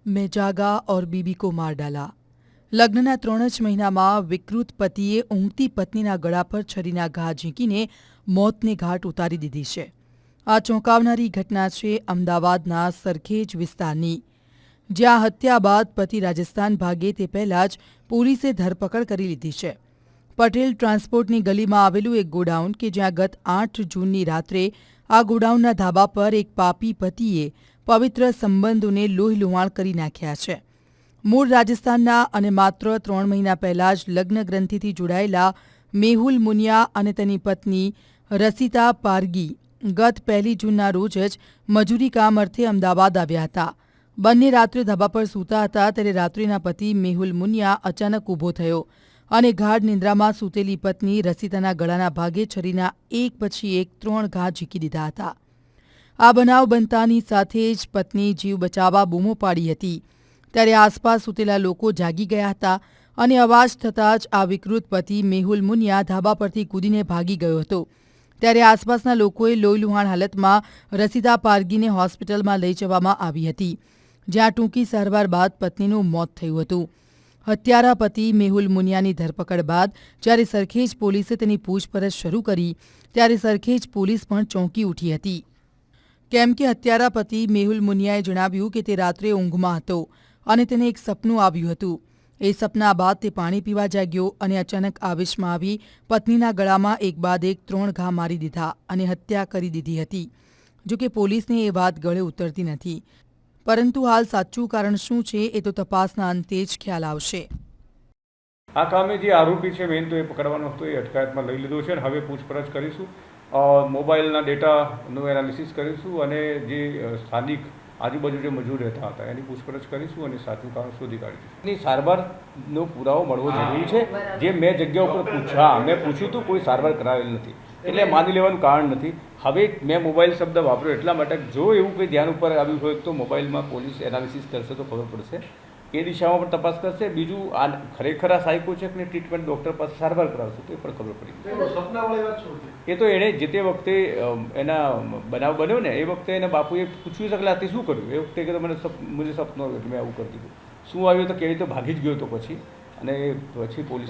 मैं जागा और बीबी को मार डाला। લગ્નના 3 જ મહિનામાં વિકૃત પતિએ ઊંઘતી પત્નીના ગળા પર છરીના ઘા ઝીંકીને મોતને ઘાટ ઉતારી દીધી છે। આ ચોંકાવનારી ઘટના છે અમદાવાદના સરખેજ વિસ્તારની, જ્યાં હત્યા બાદ પતિ રાજસ્થાન ભાગે તે પહેલાં જ પોલીસે ધરપકડ કરી લીધી છે। પટેલ ટ્રાન્સપોર્ટની ગલીમાં આવેલું એક ગોડાઉન કે જ્યાં ગત 8 જૂનની રાત્રે આ ગોડાઉનના ધાબા પર એક પાપી પતિએ પવિત્ર સંબંધોને લોહીલુહાણ કરી નાખ્યા છે। મૂળ રાજસ્થાનના અને માત્ર 3 મહિના પહેલાં જ લગ્ન ગ્રંથિથી જોડાયેલા મેહુલ મુનિયા અને તેની પત્ની રસિતા પારગી ગત 1 જૂનના રોજ જ મજૂરી કામ અર્થે અમદાવાદ આવ્યા હતા। બંને રાત્રે ધાબા પર સૂતા હતા ત્યારે રાત્રિના પતિ મેહુલ મુનિયા અચાનક ઊભો થયો અને ગાઢ નિંદ્રામાં સૂતેલી પત્ની રસિતાના ગળાના ભાગે છરીના એક પછી એક 3 ઘા ઝીંકી દીધા હતા। આ બનાવ બનતાની સાથે જ પત્ની જીવ બચાવવા બૂમો પાડી હતી, ત્યારે આસપાસ સૂતેલા લોકો જાગી ગયા હતા અને અવાજ થતાં જ આ વિકૃત પતિ મેહુલ મુનિયા ધાબા પરથી કૂદીને ભાગી ગયો હતો। ત્યારે આસપાસના લોકોએ લોહીલુહાણ હાલતમાં રસિતા પારગીને હોસ્પિટલમાં લઈ જવામાં આવી હતી, જ્યાં ટૂંકી સારવાર બાદ પત્નીનું મોત થયું હતું। હત્યારા પતિ મેહુલ મુનિયાની ધરપકડ બાદ જ્યારે સરખેજ પોલીસે તેની પૂછપરછ શરૂ કરી ત્યારે સરખેજ પોલીસ પણ ચોંકી ઉઠી હતી, કેમ કે હત્યારા પતિ મેહુલ મુનિયાએ જણાવ્યું કે તે રાત્રે ઊંઘમાં હતો અને તેને એક સપનું આવ્યું હતું। એ સપના બાદ તે પાણી પીવા જાગ્યો અને અચાનક આવેશમાં આવી પત્નીના ગળામાં એક બાદ એક 3 ઘા મારી દીધા અને હત્યા કરી દીધી હતી। જોકે પોલીસને એ વાત ગળે ઉતરતી નથી, પરંતુ હાલ સાચું કારણ શું છે એ તો તપાસના અંતે જ ખ્યાલ આવશે। આ કામે જે આરોપી છે મેઇન તો એ પકડવાનો હતો, એ અટકાયતમાં લઈ લીધો છે અને હવે પૂછપરછ કરીશું, મોબાઈલના ડેટાનું એનાલિસિસ કરીશું અને જે સ્થાનિક આજુબાજુ જે મજૂર રહેતા હતા એની પૂછપરછ કરીશું અને સાચું કારણ શોધી કાઢીશું। એની સારવારનો પુરાવો મળવો જરૂરી છે। જે મેં જગ્યા ઉપર મેં પૂછ્યું હતું, કોઈ સારવાર કરાવેલ નથી એટલે માની લેવાનું કારણ નથી। હવે મેં મોબાઈલ શબ્દ વાપર્યો એટલા માટે જો એવું કંઈ ધ્યાન ઉપર આવ્યું હોય તો મોબાઈલમાં પોલીસ એનાલિસિસ કરશે તો ખબર પડશે, એ દિશામાં પણ તપાસ કરશે। બીજું આ ખરેખર આ સાયકો છે કે ટ્રીટમેન્ટ ડૉક્ટર પાસે સારવાર કરાવશે તો એ પણ ખબર પડી। એ તો એણે જે તે વખતે એના બનાવ બન્યો ને એ વખતે એના બાપુએ પૂછ્યું છે કે તે શું કર્યું, એ વખતે કે મને સપનું આવ્યું કે મેં આવું કરી દીધું, શું આવ્યું તો કેવી રીતે ભાગી જ ગયો તો પછી, અને પછી પોલીસ